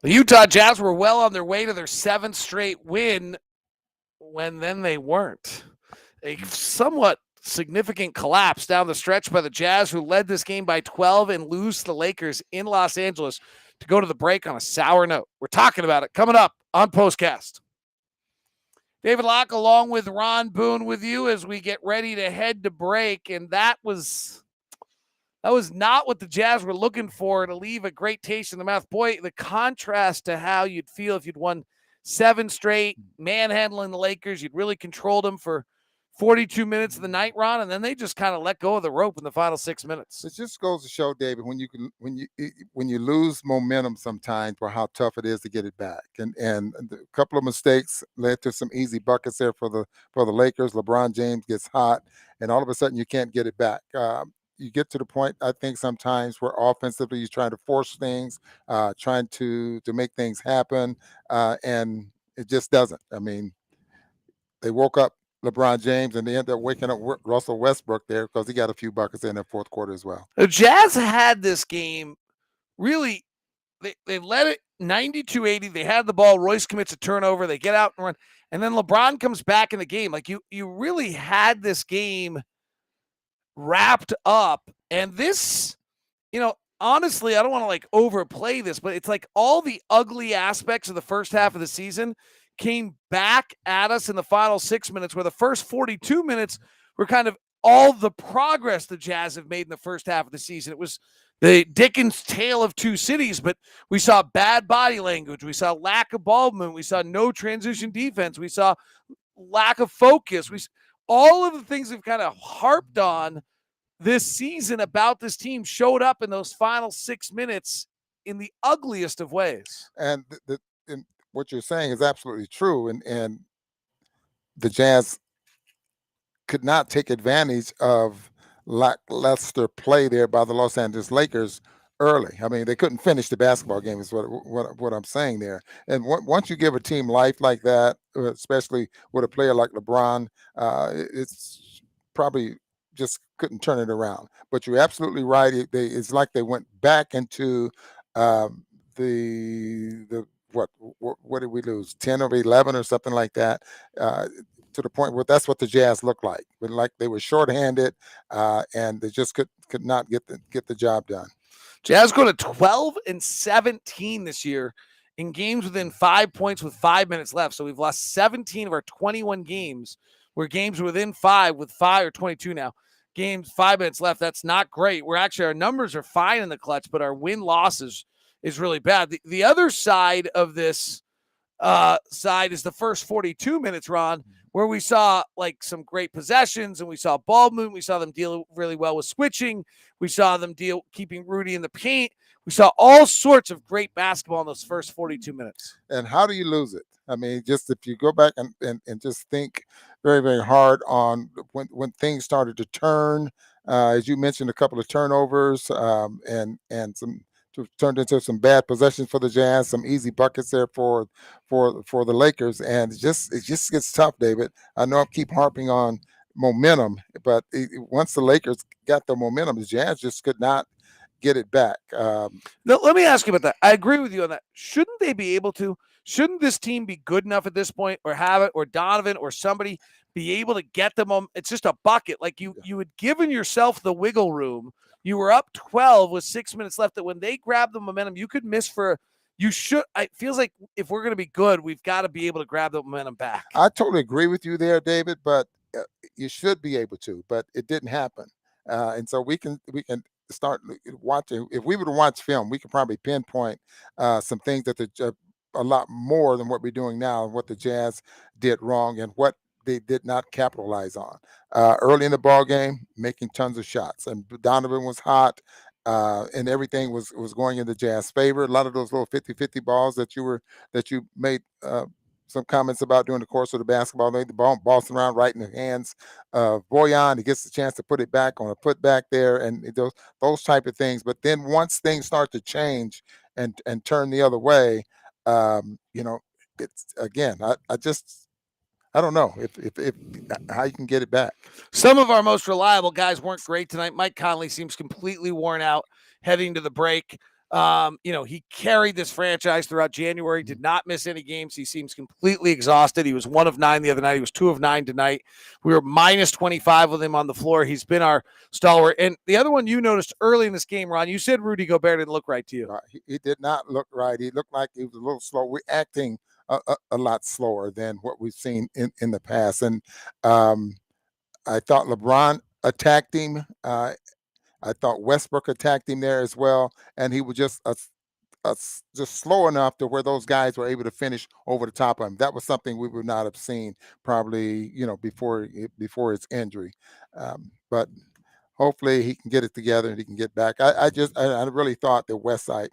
The Utah Jazz were well on their way to their 7th straight win when then they weren't. A somewhat significant collapse down the stretch by the Jazz, who led this game by 12 and lose to the Lakers in Los Angeles to go to the break on a sour note. We're talking about it coming up on Postcast. David Locke along with Ron Boone with you as we get ready to head to break, and that was not what the Jazz were looking for to leave a great taste in the mouth. Boy, the contrast to how you'd feel if you'd won 7 straight, manhandling the Lakers. You'd really controlled them for 42 minutes of the night, Ron, and then they just kind of let go of the rope in the final 6 minutes. It just goes to show, David, when you lose momentum sometimes, for how tough it is to get it back. And a couple of mistakes led to some easy buckets there for the Lakers. LeBron James gets hot, and all of a sudden you can't get it back. You get to the point, I think, sometimes where offensively you're trying to force things, trying to make things happen, and it just doesn't. I mean, they woke up LeBron James, and they ended up waking up Russell Westbrook there because he got a few buckets in the fourth quarter as well. The Jazz had this game really, they led it 92-80. They had the ball. Royce commits a turnover. They get out and run. And then LeBron comes back in the game. Like, you really had this game wrapped up. And this, honestly, I don't want to like overplay this, but it's like all the ugly aspects of the first half of the season came back at us in the final 6 minutes, where the first 42 minutes were kind of all the progress the Jazz have made in the first half of the season. It was the Dickens tale of two cities, but we saw bad body language. We saw lack of ball movement. We saw no transition defense. We saw lack of focus. All of the things we've kind of harped on this season about this team showed up in those final 6 minutes in the ugliest of ways. And what you're saying is absolutely true. And the Jazz could not take advantage of lackluster play there by the Los Angeles Lakers early. I mean, they couldn't finish the basketball game is what I'm saying there. And once you give a team life like that, especially with a player like LeBron, it's probably just couldn't turn it around. But you're absolutely right. It's like they went back into the what did we lose? 10 or 11 or something like that, to the point where that's what the Jazz looked like. But like they were shorthanded, and they just could not get the job done. Jazz go to 12-17 this year in games within 5 points with 5 minutes left. So we've lost 17 of our 21 games where games were within 5 with 5 or 22 now. Games 5 minutes left. That's not great. Our numbers are fine in the clutch, but our win losses is really bad. The other side of this side is the first 42 minutes, Ron, where we saw like some great possessions and we saw ball movement. We saw them deal really well with switching. We saw them keeping Rudy in the paint. We saw all sorts of great basketball in those first 42 minutes. And how do you lose it? I mean, just if you go back and just think very, very hard on when things started to turn, as you mentioned, a couple of turnovers, and some turned into some bad possessions for the Jazz, some easy buckets there for the Lakers, and it just gets tough, David. I know I keep harping on momentum, but once the Lakers got the momentum, the Jazz just could not get it back. Now, let me ask you about that. I agree with you on that. Shouldn't they be able to? Shouldn't this team be good enough at this point, or have it, or Donovan, or somebody be able to get them? It's just a bucket. Like you had given yourself the wiggle room. You were up 12 with 6 minutes left. That when they grab the momentum, you could miss for. You should. It feels like if we're going to be good, we've got to be able to grab the momentum back. I totally agree with you there, David. But you should be able to. But it didn't happen, and so we can start watching. If we were to watch film, we could probably pinpoint some things that a lot more than what we're doing now, and what the Jazz did wrong, and what they did not capitalize on. Early in the ball game, making tons of shots, and Donovan was hot, and everything was going in the Jazz favor. A lot of those little 50-50 balls that you made some comments about during the course of the basketball. They the ball bouncing around right in the hands of Boyan. He gets the chance to put it back on a putback there, and those type of things. But then once things start to change and turn the other way, it's again. I don't know if how you can get it back. Some of our most reliable guys weren't great tonight. Mike Conley seems completely worn out heading to the break. He carried this franchise throughout January, did not miss any games. He seems completely exhausted. He was 1 of 9 the other night. He was 2 of 9 tonight. We were minus 25 with him on the floor. He's been our stalwart. And the other one you noticed early in this game, Ron, you said Rudy Gobert didn't look right to you. He did not look right. He looked like he was a little slow. We're acting a lot slower than what we've seen in the past. And I thought LeBron attacked him. I thought Westbrook attacked him there as well, and he was just just slow enough to where those guys were able to finish over the top of him. That was something we would not have seen probably, before his injury. But hopefully he can get it together and he can get back. I really thought the Whiteside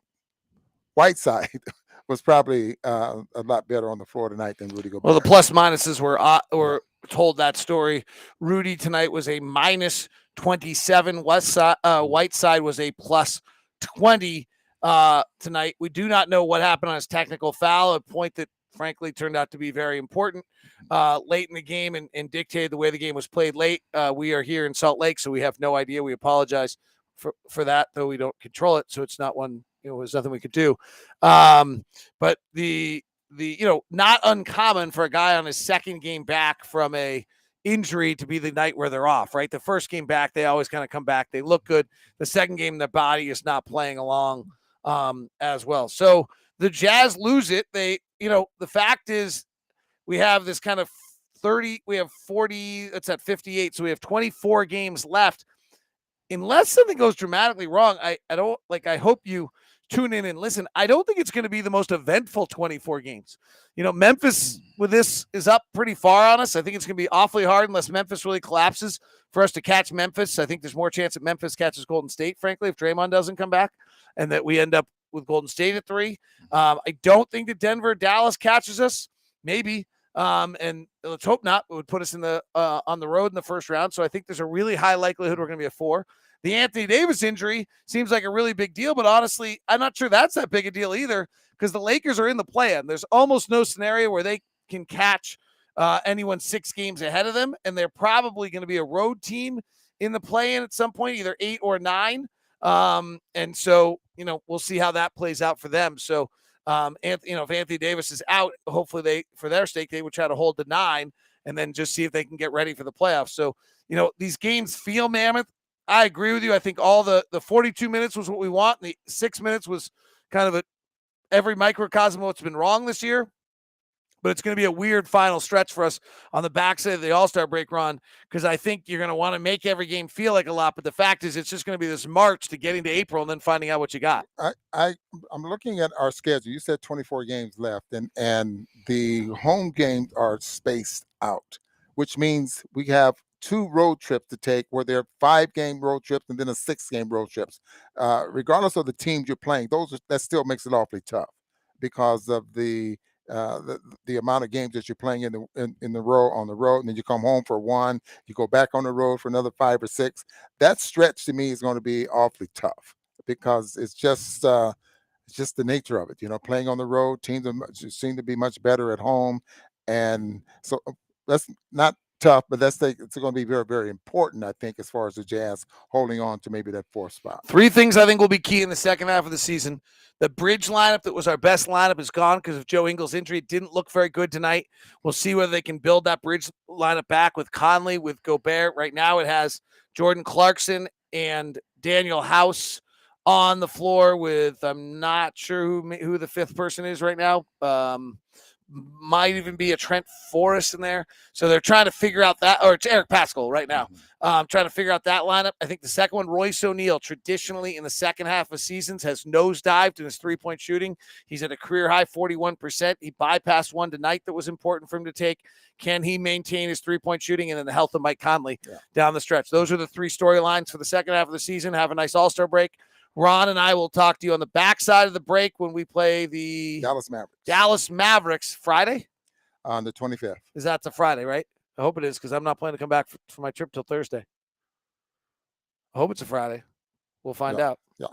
was probably a lot better on the floor tonight than Rudy Gobert. Well, the plus minuses were told that story. Rudy tonight was a minus 27. Whiteside was a plus 20 tonight. We do not know what happened on his technical foul, a point that frankly turned out to be very important late in the game and dictated the way the game was played late. We are here in Salt Lake, so we have no idea. We apologize for that, though we don't control it, so it's not one, there's nothing we could do. But the not uncommon for a guy on his second game back from a injury to be the night where they're off, right? The first game back, they always kind of come back. They look good. The second game, their body is not playing along as well. So the Jazz lose it. The fact is we have this kind of 40, it's at 58. So we have 24 games left. Unless something goes dramatically wrong, I hope you tune in and listen. I don't think it's going to be the most eventful 24 games. Memphis with this is up pretty far on us. I think it's going to be awfully hard unless Memphis really collapses for us to catch Memphis. I think there's more chance that Memphis catches Golden State, frankly, if Draymond doesn't come back, and that we end up with Golden State at 3. I don't think that Denver, Dallas catches us. Maybe. And let's hope not. It would put us in the on the road in the first round. So I think there's a really high likelihood we're going to be a 4. The Anthony Davis injury seems like a really big deal, but honestly, I'm not sure that's that big a deal either because the Lakers are in the play-in. There's almost no scenario where they can catch anyone 6 games ahead of them, and they're probably going to be a road team in the play-in at some point, either 8 or 9. And so, we'll see how that plays out for them. So, if Anthony Davis is out, hopefully for their sake, they would try to hold the 9 and then just see if they can get ready for the playoffs. So, these games feel mammoth. I agree with you. I think all the 42 minutes was what we want. And the 6 minutes was kind of every microcosm of what's been wrong this year. But it's going to be a weird final stretch for us on the backside of the All-Star break, Ron, because I think you're going to want to make every game feel like a lot. But the fact is, it's just going to be this march to getting to April and then finding out what you got. I'm looking at our schedule. You said 24 games left, and the home games are spaced out, which means we have 2 road trips to take where they're 5-game road trips and then a 6-game road trips. Regardless of the teams you're playing, that still makes it awfully tough because of the amount of games that you're playing in the row on the road, and then you come home for 1, you go back on the road for another 5 or 6. That stretch to me is going to be awfully tough because it's just the nature of it. Playing on the road, teams seem to be much better at home, and so that's not tough, but it's going to be very, very important, I think, as far as the Jazz holding on to maybe that 4th spot. 3 things I think will be key in the second half of the season. The bridge lineup that was our best lineup is gone because of Joe Ingles' injury. It didn't look very good tonight. We'll see whether they can build that bridge lineup back with Conley, with Gobert. Right now it has Jordan Clarkson and Daniel House on the floor with, I'm not sure who the 5th person is right now. Might even be a Trent Forrest in there. So they're trying to figure out that, or it's Eric Paschall right now. Trying to figure out that lineup. I think the second one, Royce O'Neal, traditionally in the second half of seasons has nosedived in his 3-point shooting. He's at a career high 41%. He bypassed one tonight that was important for him to take. Can he maintain his 3-point shooting? And then the health of Mike Conley down the stretch. Those are the 3 storylines for the second half of the season. Have a nice All-Star break. Ron and I will talk to you on the backside of the break when we play the Dallas Mavericks Friday on the 25th. Is that the Friday, right? I hope it is because I'm not planning to come back for my trip till Thursday. I hope it's a Friday. We'll find out. Yeah.